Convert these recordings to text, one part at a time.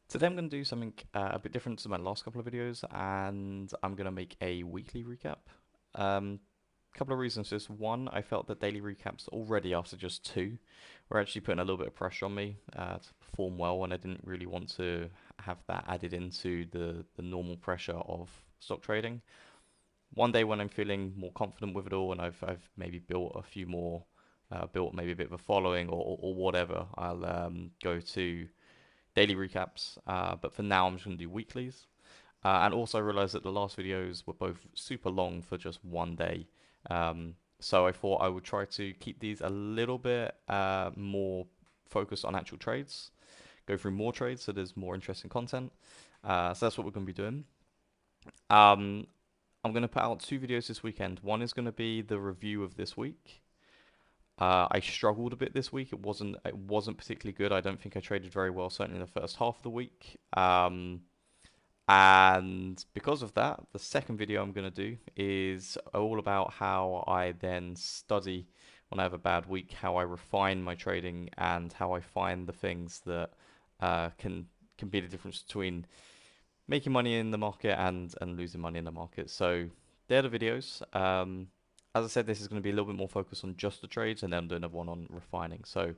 Today I'm going to do something a bit different to my last couple of videos, and I'm going to make a weekly recap. Couple of reasons for this. One, I felt that daily recaps already after just two were actually putting a little bit of pressure on me to perform well, and I didn't really want to have that added into the normal pressure of stock trading. One day when I'm feeling more confident with it all, and I've maybe built a few more, built maybe a bit of a following or whatever, I'll go to daily recaps, but for now I'm just going to do weeklies. And also realized that the last videos were both super long for just one day. So I thought I would try to keep these a little bit more focused on actual trades, go through more trades so there's more interesting content. So that's what we're going to be doing. Um, I'm going to put out two videos this weekend. One is going to be the review of this week. I struggled a bit this week. It wasn't particularly good. I don't think I traded very well, certainly in the first half of the week. And because of that, the second video I'm going to do is all about how I then study when I have a bad week, how I refine my trading, and how I find the things that can be the difference between making money in the market and losing money in the market. So they're the videos. As I said, this is going to be a little bit more focused on just the trades, and then I'm doing another one on refining. So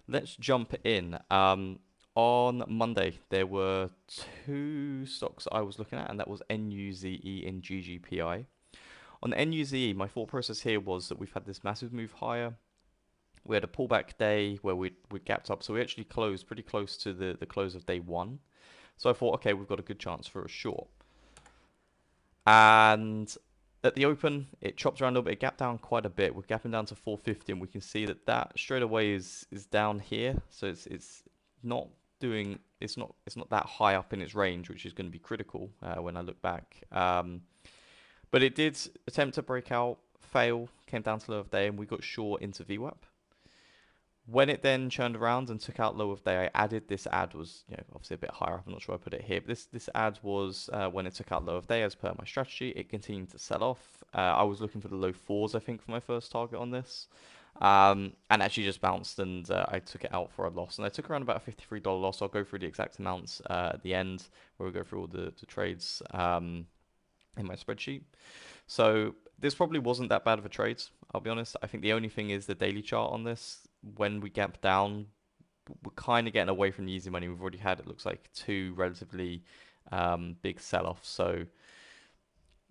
let's jump in. On Monday, there were two stocks I was looking at, and that was NUZE and GGPI. On NUZE, my thought process here was that we've had this massive move higher. We had a pullback day where we gapped up, so we actually closed pretty close to the close of day one. So I thought, okay, we've got a good chance for a short. And at the open, it chopped around a little bit. It gapped down quite a bit. We're gapping down to 450, and we can see that that straight away is down here. So it's not doing it's not that high up in its range, which is going to be critical when I look back. But it did attempt to break out, fail, came down to low of day, and we got short into VWAP. When it then turned around and took out low of day, I added this ad was obviously a bit higher up. I'm not sure I put it here, but this ad was when it took out low of day as per my strategy. It continued to sell off. I was looking for the low fours, I think, for my first target on this, and actually just bounced, and I took it out for a loss. And I took around about a $53 loss. I'll go through the exact amounts at the end where we go through all the trades in my spreadsheet. So this probably wasn't that bad of a trade, I'll be honest. I think the only thing is the daily chart on this. When we gap down, we're kind of getting away from the easy money. We've already had, it looks like, two relatively big sell-offs. So,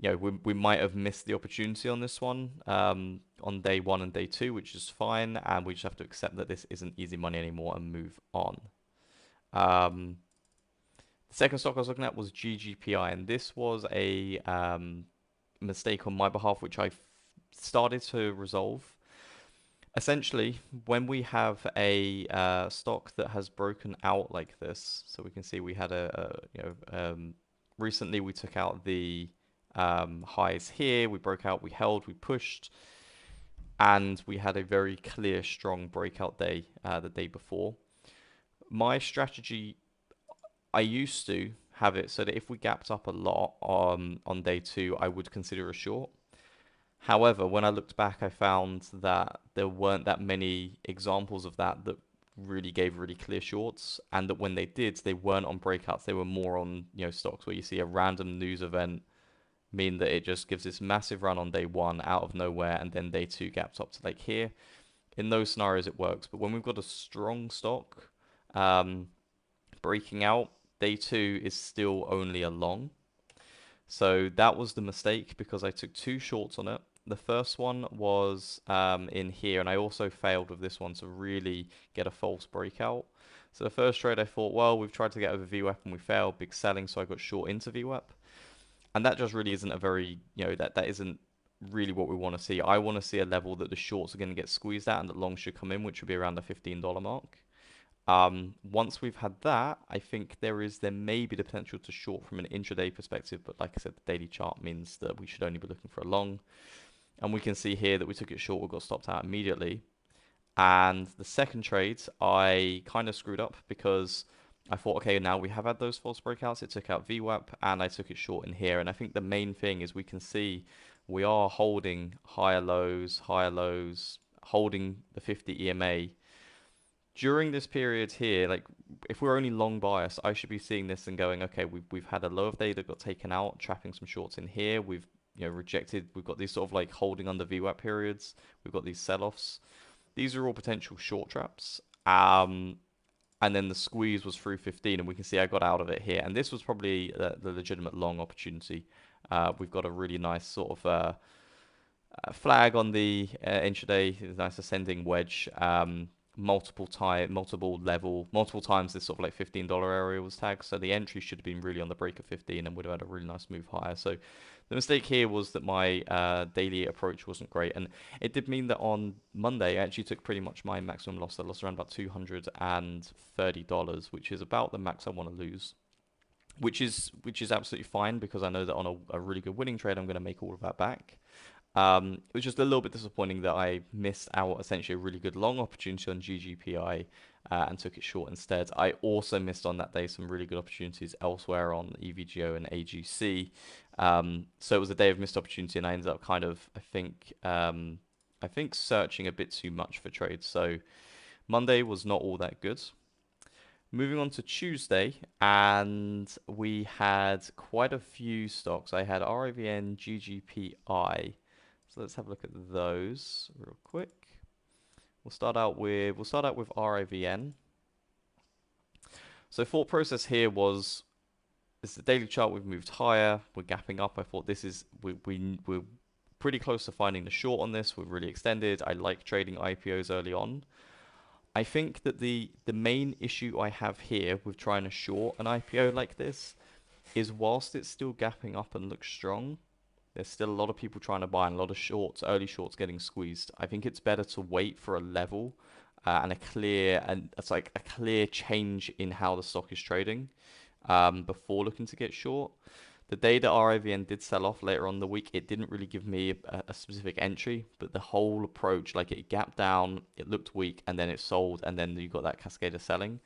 we might have missed the opportunity on this one on day one and day two, which is fine. And we just have to accept that this isn't easy money anymore and move on. The second stock I was looking at was GGPI, and this was a mistake on my behalf, which I started to resolve. Essentially, when we have a stock that has broken out like this, so we can see we had recently we took out the highs here, we broke out, we held, we pushed, and we had a very clear, strong breakout day the day before. My strategy, I used to have it so that if we gapped up a lot on day two, I would consider a short. However, when I looked back, I found that there weren't that many examples of that that really gave really clear shorts, and that when they did, they weren't on breakouts. They were more on stocks where you see a random news event mean that it just gives this massive run on day one out of nowhere, and then day two gaps up to like here. In those scenarios, it works, but when we've got a strong stock breaking out, day two is still only a long. So that was the mistake because I took two shorts on it. The first one was in here, and I also failed with this one to really get a false breakout. So the first trade I thought, well, we've tried to get over VWAP and we failed, big selling, so I got short into VWAP. And that just really isn't a very, that isn't really what we want to see. I want to see a level that the shorts are going to get squeezed at and that longs should come in, which would be around the $15 mark. Once we've had that, I think there may be the potential to short from an intraday perspective, but like I said, the daily chart means that we should only be looking for a long. And we can see here that we took it short, we got stopped out immediately. And the second trade, I kind of screwed up because I thought, okay, now we have had those false breakouts. It took out VWAP, and I took it short in here. And I think the main thing is we can see we are holding higher lows, holding the 50 EMA. during this period here, like if we're only long bias, I should be seeing this and going, okay, we've had a low of day that got taken out, trapping some shorts in here. We've rejected. We've got these sort of like holding under VWAP periods. We've got these sell-offs. These are all potential short traps. And then the squeeze was through 15, and we can see I got out of it here. And this was probably the legitimate long opportunity. We've got a really nice sort of flag on the intraday, nice ascending wedge. Multiple times this sort of like $15 area was tagged. So the entry should have been really on the break of 15 and would have had a really nice move higher. So the mistake here was that my daily approach wasn't great, and it did mean that on Monday I actually took pretty much my maximum loss. I lost around about $230, which is about the max I want to lose. Which is absolutely fine because I know that on a really good winning trade I'm going to make all of that back. It was just a little bit disappointing that I missed out essentially a really good long opportunity on GGPI and took it short instead. I also missed on that day some really good opportunities elsewhere on EVGO and AGC. So it was a day of missed opportunity, and I ended up kind of, I think searching a bit too much for trades. So Monday was not all that good. Moving on to Tuesday, and we had quite a few stocks. I had RIVN, GGPI. So let's have a look at those real quick. We'll start out with RIVN. So thought process here was, this is the daily chart. We've moved higher. We're gapping up. I thought we're pretty close to finding the short on this. We're really extended. I like trading IPOs early on. I think that the main issue I have here with trying to short an IPO like this is whilst it's still gapping up and looks strong, there's still a lot of people trying to buy and a lot of shorts, early shorts getting squeezed. I think it's better to wait for a level and it's like a clear change in how the stock is trading before looking to get short. The day that RIVN did sell off later on in the week, it didn't really give me a specific entry, but the whole approach, like it gapped down, it looked weak, and then it sold, and then you got that cascade of selling.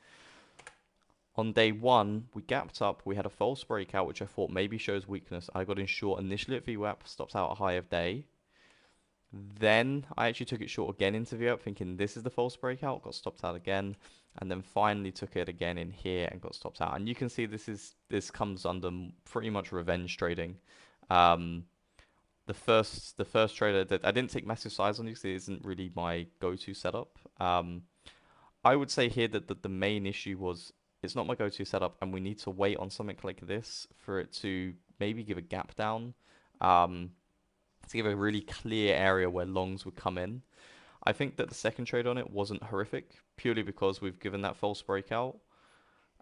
On day one, we gapped up, we had a false breakout, which I thought maybe shows weakness. I got in short initially at VWAP, stopped out a high of day. Then I actually took it short again into VWAP, thinking this is the false breakout, got stopped out again, and then finally took it again in here and got stopped out. And you can see this comes under pretty much revenge trading. The first trader that I didn't take massive size on because it isn't really my go-to setup. I would say here that the main issue was it's not my go-to setup, and we need to wait on something like this for it to maybe give a gap down, to give a really clear area where longs would come in. I think that the second trade on it wasn't horrific, purely because we've given that false breakout.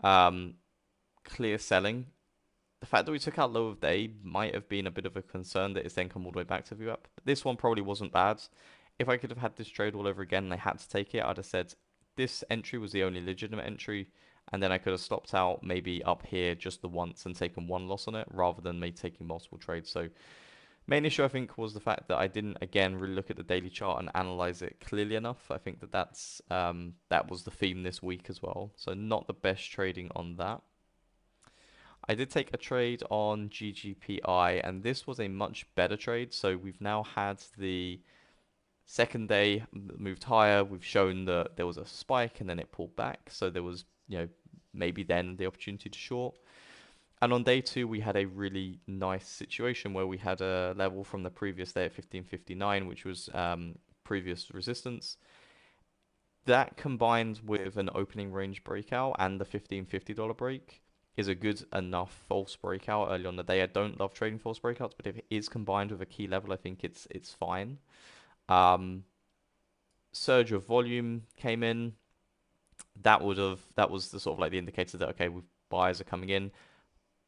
Clear selling. The fact that we took out low of day might have been a bit of a concern that it's then come all the way back to VWAP. But this one probably wasn't bad. If I could have had this trade all over again and I had to take it, I'd have said this entry was the only legitimate entry, and then I could have stopped out maybe up here just the once and taken one loss on it rather than me taking multiple trades. So main issue I think was the fact that I didn't again really look at the daily chart and analyze it clearly enough. I think that was the theme this week as well. So not the best trading on that. I did take a trade on GGPI, and this was a much better trade. So we've now had the second day moved higher. We've shown that there was a spike and then it pulled back. So there was, maybe then the opportunity to short. And on day two, we had a really nice situation where we had a level from the previous day at 1559, which was previous resistance. That combined with an opening range breakout and the $15.50 break is a good enough false breakout early on the day. I don't love trading false breakouts, but if it is combined with a key level, I think it's fine. Surge of volume came in. That was the sort of like the indicator that okay, buyers are coming in.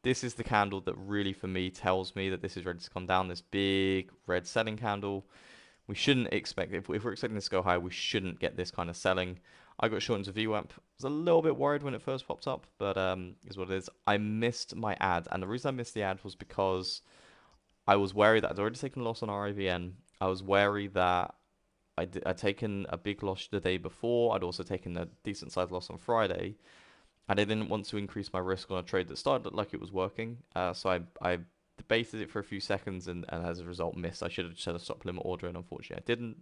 This is the candle that really for me tells me that this is ready to come down. This big red selling candle. We shouldn't expect, if we're expecting this to go high, we shouldn't get this kind of selling. I got short into VWAP. I was a little bit worried when it first popped up, but is what it is. I missed my ad, and the reason I missed the ad was because I was wary that I'd already taken a loss on RIVN. I was wary that I'd taken a big loss the day before. I'd also taken a decent sized loss on Friday, and I didn't want to increase my risk on a trade that started like it was working. So I debated it for a few seconds and as a result missed. I should have set a stop limit order, and unfortunately I didn't.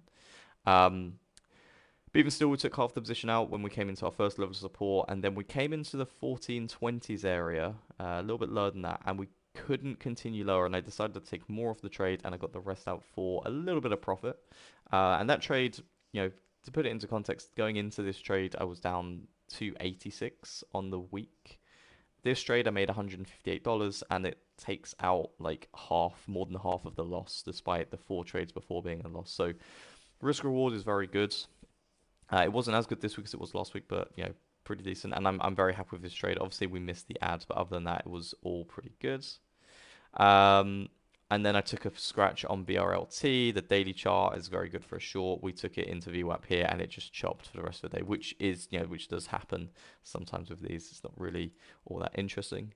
But even still, we took half the position out when we came into our first level of support, and then we came into the 1420s area, a little bit lower than that, and we couldn't continue lower, and I decided to take more of the trade, and I got the rest out for a little bit of profit. And that trade, you know, to put it into context, going into this trade, I was down to 86 on the week. This trade, I made $158, and it takes out like half, more than half of the loss, despite the 4 trades before being a loss. So risk reward is very good. It wasn't as good this week as it was last week, but you know, pretty decent. And I'm very happy with this trade. Obviously, we missed the ads, but other than that, it was all pretty good. Um, and then I took a scratch on BRLT. The daily chart is very good for a short. We took it into VWAP here, and it just chopped for the rest of the day, which is, you know, which does happen sometimes with these. It's not really all that interesting.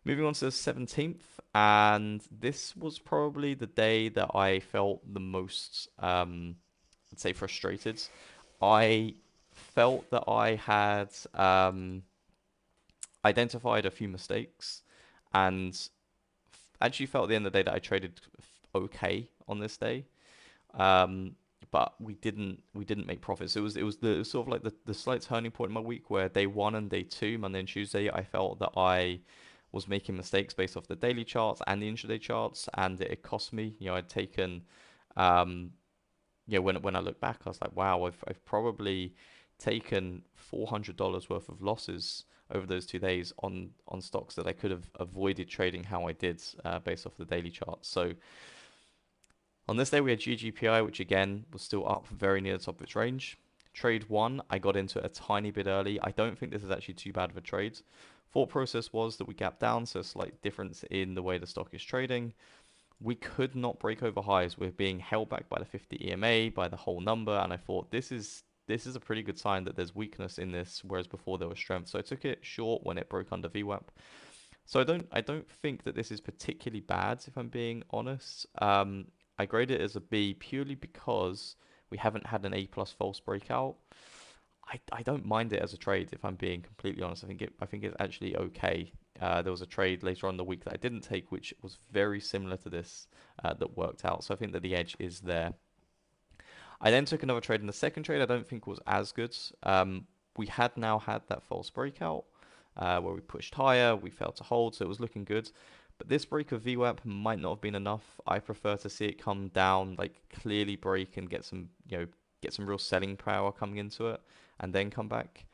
Moving on to the 17th, and this was probably the day that I felt the most, I'd say, frustrated. I felt that I had identified a few mistakes, and actually felt at the end of the day that I traded okay on this day. Um, but we didn't make profits. It was sort of like the slight turning point in my week where day one and day two, Monday and Tuesday, I felt that I was making mistakes based off the daily charts and the intraday charts, and it cost me. You know, I'd taken um, when I look back, I was like, wow, I've probably taken $400 worth of losses over those 2 days on stocks that I could have avoided trading how I did based off the daily charts. So on this day, we had GGPI, which again was still up very near the top of its range. Trade one, I got into it a tiny bit early. I don't think this is actually too bad of a trade. Thought process was that we gapped down, so a slight difference in the way the stock is trading. We could not break over highs. We're being held back by the 50 EMA, by the whole number, and I thought this is a pretty good sign that there's weakness in this, whereas before there was strength. So I took it short when it broke under VWAP. So I don't think that this is particularly bad, if I'm being honest. I grade it as a B purely because we haven't had an A plus false breakout. I don't mind it as a trade, if I'm being completely honest. I think it's actually okay. There was a trade later on in the week that I didn't take, which was very similar to this that worked out. So I think that the edge is there. I then took another trade, and the second trade I don't think was as good. We had now had that false breakout where we pushed higher, we failed to hold, so it was looking good. But this break of VWAP might not have been enough. I prefer to see it come down, like clearly break and get some, get some real selling power coming into it, and then come back.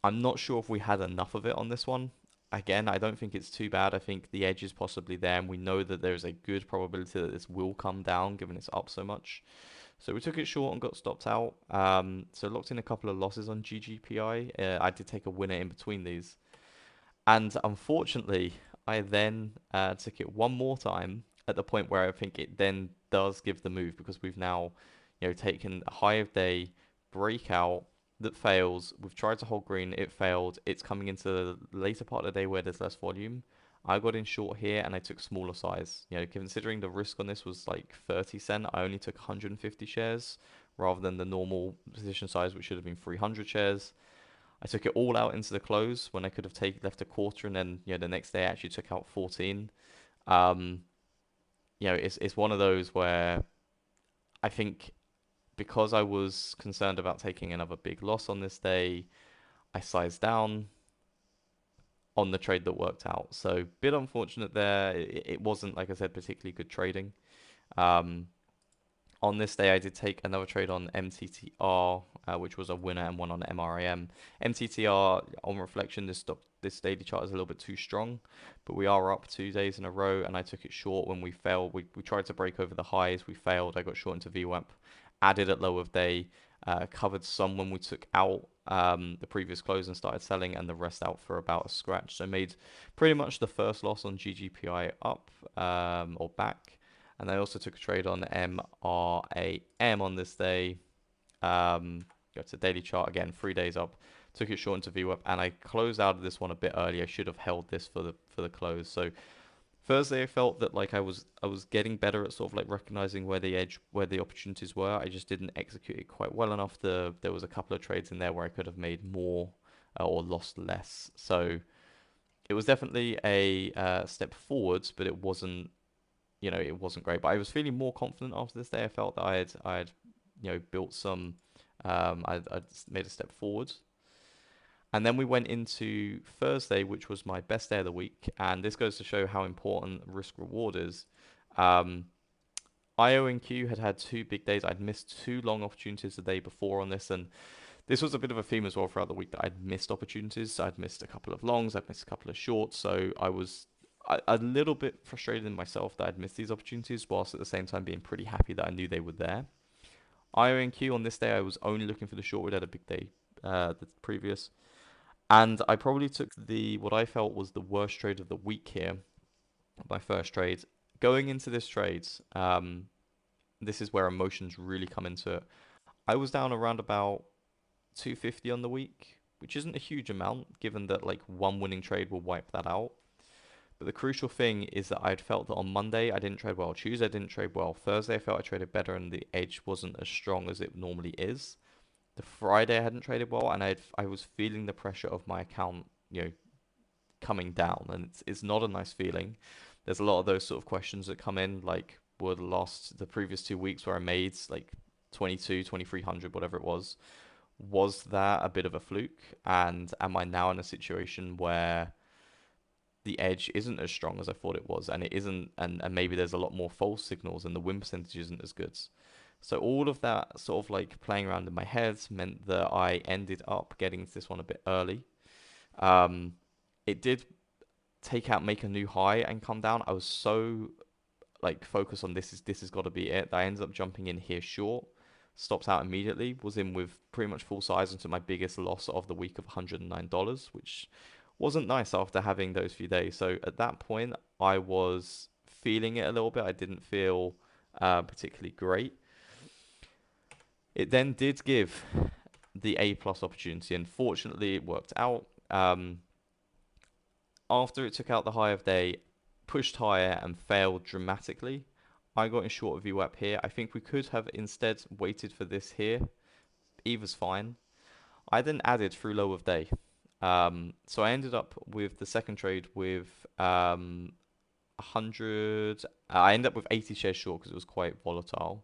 I'm not sure if we had enough of it on this one. Again, I don't think it's too bad. I think the edge is possibly there, and we know that there's a good probability that this will come down given it's up so much. So we took it short and got stopped out. So locked in a couple of losses on GGPI. I did take a winner in between these. And unfortunately, I then took it one more time at the point where I think it then does give the move, because we've now, taken a high of day breakout that fails. We've tried to hold green, it failed. It's coming into the later part of the day where there's less volume. I got in short here and I took smaller size. Considering the risk on this was like 30 cent, I only took 150 shares rather than the normal position size, which should have been 300 shares. I took it all out into the close when I could have left a quarter, and then the next day I actually took out 14. Um, it's one of those where I think because I was concerned about taking another big loss on this day, I sized down on the trade that worked out. So bit unfortunate there. It wasn't, like I said, particularly good trading. Um, on this day, I did take another trade on MTTR, which was a winner, and one on MRAM. MTTR, on reflection, this daily chart is a little bit too strong, but we are up 2 days in a row, and I took it short when we failed. We tried to break over the highs, we failed. I got short into VWAP, added at low of day, covered some when we took out the previous close and started selling, and the rest out for about a scratch. So made pretty much the first loss on GGPI up or back. And I also took a trade on MRAM on this day. Go to daily chart again, 3 days up. Took it short into VWAP, and I closed out of this one a bit early. I should have held this for the close. So Thursday, I felt that like I was getting better at sort of like recognizing where the opportunities were. I just didn't execute it quite well enough. There was a couple of trades in there where I could have made more or lost less. So it was definitely a step forwards, but it wasn't great. But I was feeling more confident after this day. I felt that I had built some I made a step forward. And then we went into Thursday, which was my best day of the week. And this goes to show how important risk reward is. Um, IO and Q had had two big days. I'd missed two long opportunities the day before on this, and this was a bit of a theme as well throughout the week that I'd missed opportunities. I'd missed a couple of longs, I'd missed a couple of shorts, so I was a little bit frustrated in myself that I'd missed these opportunities, whilst at the same time being pretty happy that I knew they were there. IO and Q on this day, I was only looking for the short. We had a big day the previous, and I probably took the what I felt was the worst trade of the week here, my first trade. Going into this trade, this is where emotions really come into it. I was down around about 250 on the week, which isn't a huge amount given that like one winning trade will wipe that out. But the crucial thing is that I'd felt that on Monday I didn't trade well, Tuesday I didn't trade well, Thursday I felt I traded better and the edge wasn't as strong as it normally is. The Friday I hadn't traded well and I was feeling the pressure of my account, coming down, and it's not a nice feeling. There's a lot of those sort of questions that come in, like were the previous 2 weeks where I made like 22, 2300, whatever it was that a bit of a fluke? And am I now in a situation where the edge isn't as strong as I thought it was, and it isn't, and maybe there's a lot more false signals, and the win percentage isn't as good? So all of that sort of like playing around in my head meant that I ended up getting to this one a bit early. Um, it did make a new high and come down. I was so like focused on this has got to be it that I ended up jumping in here short, stopped out immediately, was in with pretty much full size into my biggest loss of the week of $109, which wasn't nice after having those few days. So at that point, I was feeling it a little bit. I didn't feel particularly great. It then did give the A plus opportunity, and fortunately, it worked out. After it took out the high of day, pushed higher and failed dramatically, I got in short of VWAP here. I think we could have instead waited for this here. Either's fine. I then added through low of day. So I ended up with the second trade with 100. I ended up with 80 shares short because it was quite volatile.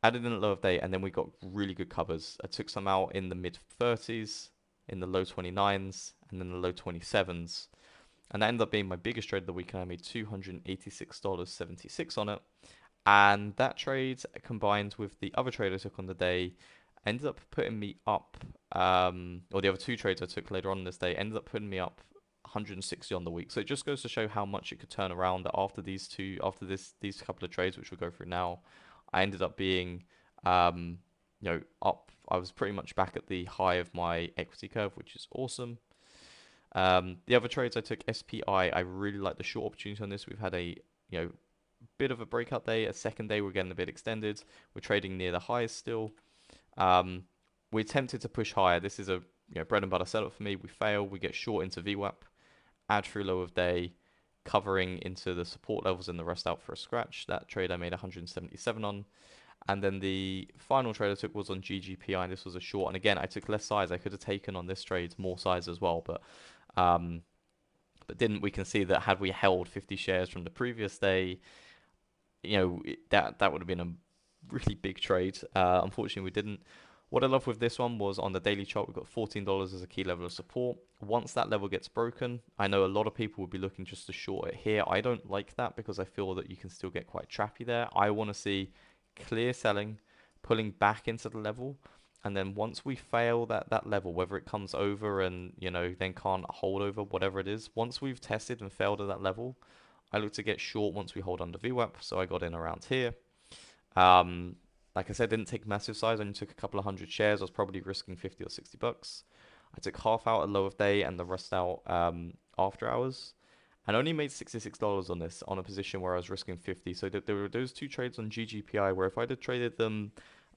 Added in at low of day, and then we got really good covers. I took some out in the mid 30s, in the low 29s, and then the low 27s. And that ended up being my biggest trade of the week, and I made $286.76 on it. And that trade, combined with the other trade I took on the day, ended up putting me up, or the other two trades I took later on this day, ended up putting me up 160 on the week. So it just goes to show how much it could turn around after these couple of trades, which we'll go through now. I ended up being, up. I was pretty much back at the high of my equity curve, which is awesome. The other trades I took, SPI, I really like the short opportunity on this. We've had a bit of a breakout day. A second day, we're getting a bit extended. We're trading near the highs still. We attempted to push higher. This is a bread and butter setup for me. We fail. We get short into VWAP, add through low of day, covering into the support levels and the rest out for a scratch. That trade I made 177 on. And then the final trade I took was on GGPI, and this was a short. And again, I took less size. I could have taken on this trade more size as well, but didn't. We can see that had we held 50 shares from the previous day, that would have been a really big trade. Unfortunately, we didn't. What I love with this one was on the daily chart, we've got $14 as a key level of support. Once that level gets broken, I know a lot of people would be looking just to short it here. I don't like that because I feel that you can still get quite trappy there. I want to see clear selling, pulling back into the level, and then once we fail that level, whether it comes over and then can't hold over, whatever it is, once we've tested and failed at that level, I look to get short once we hold under VWAP. So I got in around here. Like I said, didn't take massive size. I only took a couple of hundred shares. I was probably risking 50 or $60. I took half out at low of day and the rest out after hours, and only made $66 on this on a position where I was risking 50. So there were those two trades on GGPI where if I'd have traded them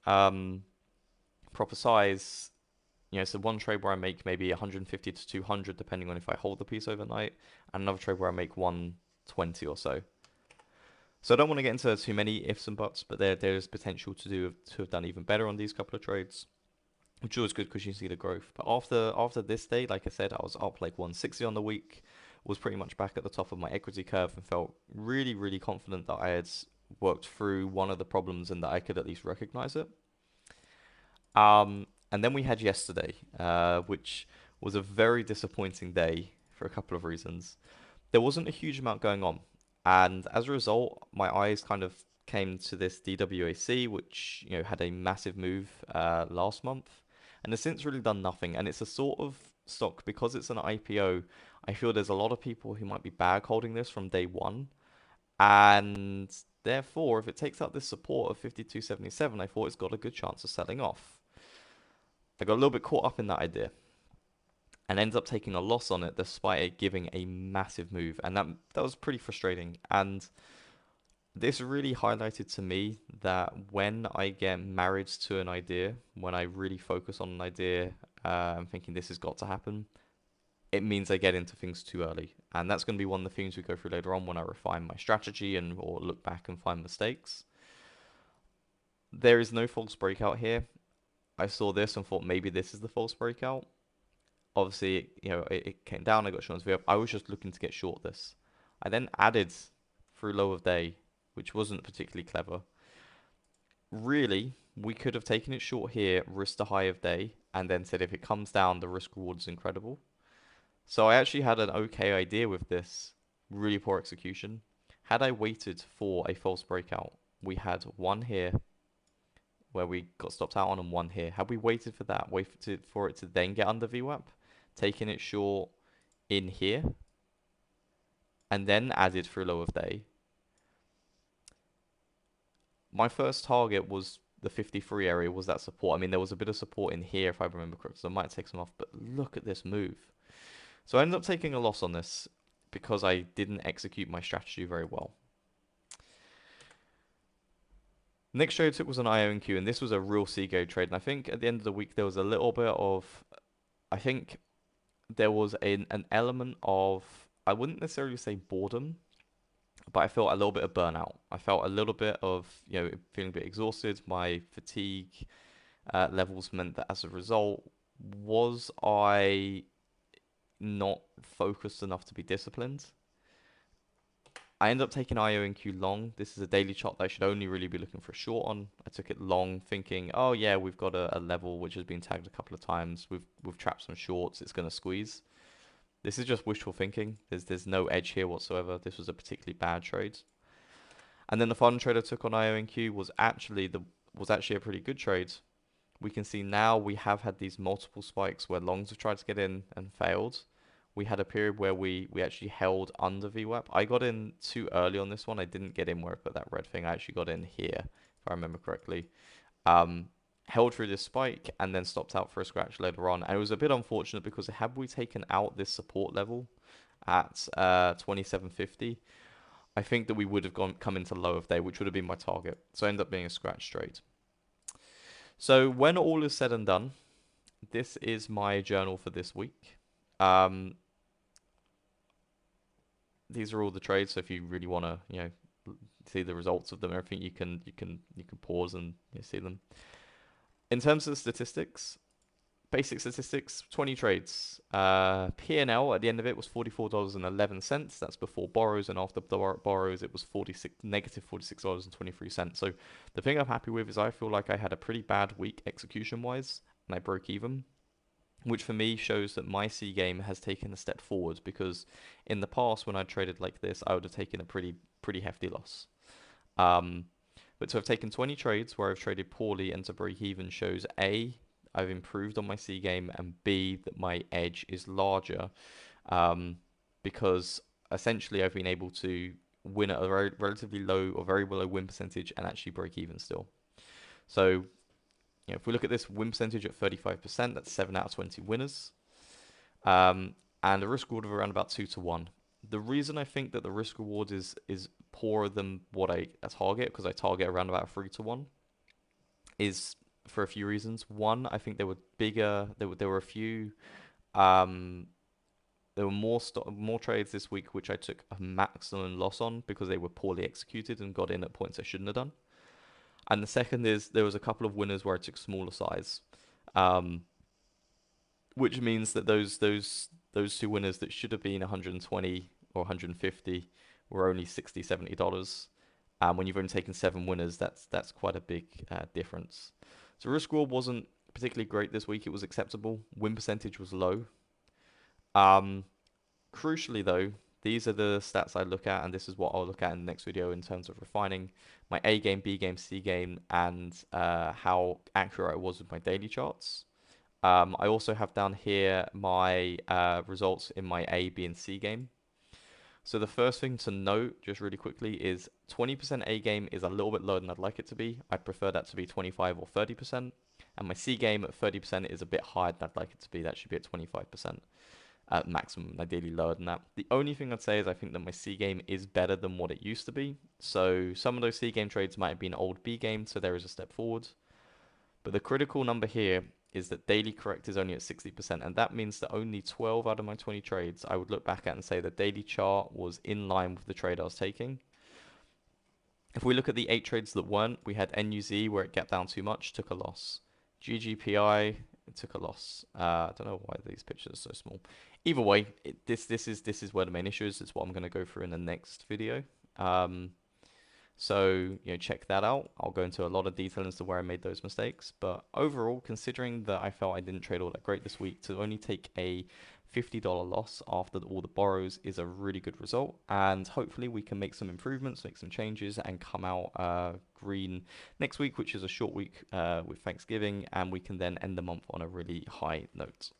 proper size, so one trade where I make maybe 150 to 200 depending on if I hold the piece overnight, and another trade where I make 120 or so. So I don't want to get into too many ifs and buts, but there is potential to have done even better on these couple of trades, which is always good because you see the growth. But after this day, like I said, I was up like 160 on the week, was pretty much back at the top of my equity curve, and felt really, really confident that I had worked through one of the problems and that I could at least recognize it. And then we had yesterday, which was a very disappointing day for a couple of reasons. There wasn't a huge amount going on, and as a result, my eyes kind of came to this DWAC, which had a massive move last month, and has since really done nothing. And it's a sort of stock because it's an IPO. I feel there's a lot of people who might be bag holding this from day one, and therefore, if it takes out this support of 52.77, I thought it's got a good chance of selling off. I got a little bit caught up in that idea and ends up taking a loss on it despite it giving a massive move, and that was pretty frustrating. And this really highlighted to me that when I get married to an idea, when I really focus on an idea, and thinking this has got to happen, it means I get into things too early. And that's going to be one of the things we go through later on when I refine my strategy and or look back and find mistakes. There is no false breakout here. I saw this and thought maybe this is the false breakout. Obviously, it came down. I got short on V up. I was just looking to get short this. I then added through low of day, which wasn't particularly clever. Really, we could have taken it short here, risked a high of day, and then said if it comes down, the risk reward is incredible. So I actually had an okay idea with this. Really poor execution. Had I waited for a false breakout, we had one here where we got stopped out on and one here. Had we waited for that, waited for it to then get under VWAP, taking it short in here, and then added through low of day, my first target was the 53 area, was that support. I mean, there was a bit of support in here if I remember correctly, so I might take some off, but look at this move. So I ended up taking a loss on this because I didn't execute my strategy very well. Next trade I took was an IONQ, and this was a real Seagate trade. And I think at the end of the week, there was a little bit of, I think there was an element of, I wouldn't necessarily say boredom, but I felt a little bit of burnout. I felt a little bit of, feeling a bit exhausted. My fatigue levels meant that as a result, was I not focused enough to be disciplined? I ended up taking IONQ long. This is a daily chart that I should only really be looking for a short on. I took it long thinking, oh yeah, we've got a level which has been tagged a couple of times. We've trapped some shorts. It's going to squeeze. This is just wishful thinking. There's no edge here whatsoever. This was a particularly bad trade. And then the final trade I took on IONQ was actually a pretty good trade. We can see now we have had these multiple spikes where longs have tried to get in and failed. We had a period where we actually held under VWAP. I got in too early on this one. I didn't get in where I put that red thing. I actually got in here, if I remember correctly. Held through this spike and then stopped out for a scratch later on. And it was a bit unfortunate because had we taken out this support level at 2750, I think that we would have come into low of day, which would have been my target. So it ended up being a scratch trade. So when all is said and done, this is my journal for this week. These are all the trades. So if you really want to, see the results of them, everything, you can pause and see them. In terms of the statistics, basic statistics, 20 trades. P&L at the end of it was $44.11. That's before borrows, and after borrows, it was negative $46.23. So the thing I'm happy with is I feel like I had a pretty bad week execution-wise, and I broke even, which for me shows that my C game has taken a step forward, because in the past when I traded like this, I would have taken a pretty hefty loss. But to have taken 20 trades where I've traded poorly and to break even shows A, I've improved on my C game, and B, that my edge is larger, because essentially I've been able to win at a relatively low or very low win percentage and actually break even still. So if we look at this win percentage at 35%, that's 7 out of 20 winners, and a risk reward of around about 2 to 1. The reason I think that the risk reward is poorer than what I target, because I target around about 3 to 1, is for a few reasons. One, I think there were bigger. There were a few. There were more trades this week which I took a maximum loss on because they were poorly executed and got in at points I shouldn't have done. And the second is there was a couple of winners where I took smaller size, which means that those two winners that should have been 120 or 150 were only $60, $70. When you've only taken 7 winners, that's quite a big difference. So risk reward wasn't particularly great this week. It was acceptable. Win percentage was low. Um, Crucially though, these are the stats I look at, and this is what I'll look at in the next video in terms of refining my A game, B game, C game, and how accurate I was with my daily charts. I also have down here my results in my A, B, and C game. So the first thing to note, just really quickly, is 20% A game is a little bit lower than I'd like it to be. I'd prefer that to be 25 or 30%. And my C game at 30% is a bit higher than I'd like it to be. That should be at 25% at maximum, ideally lower than that. The only thing I'd say is I think that my C game is better than what it used to be. So some of those C game trades might have been old B game, so there is a step forward. But the critical number here is that daily correct is only at 60%, and that means that only 12 out of my 20 trades I would look back at and say the daily chart was in line with the trade I was taking. If we look at the 8 trades that weren't, we had NUZ where it gapped down too much, took a loss. GGPI, it took a loss. I don't know why these pictures are so small. Either way, this is where the main issue is. It's what I'm going to go through in the next video. So, check that out. I'll go into a lot of detail as to where I made those mistakes. But overall, considering that I felt I didn't trade all that great this week, to only take a $50 loss after all the borrows is a really good result. And hopefully we can make some improvements, make some changes, and come out green next week, which is a short week with Thanksgiving. And we can then end the month on a really high note.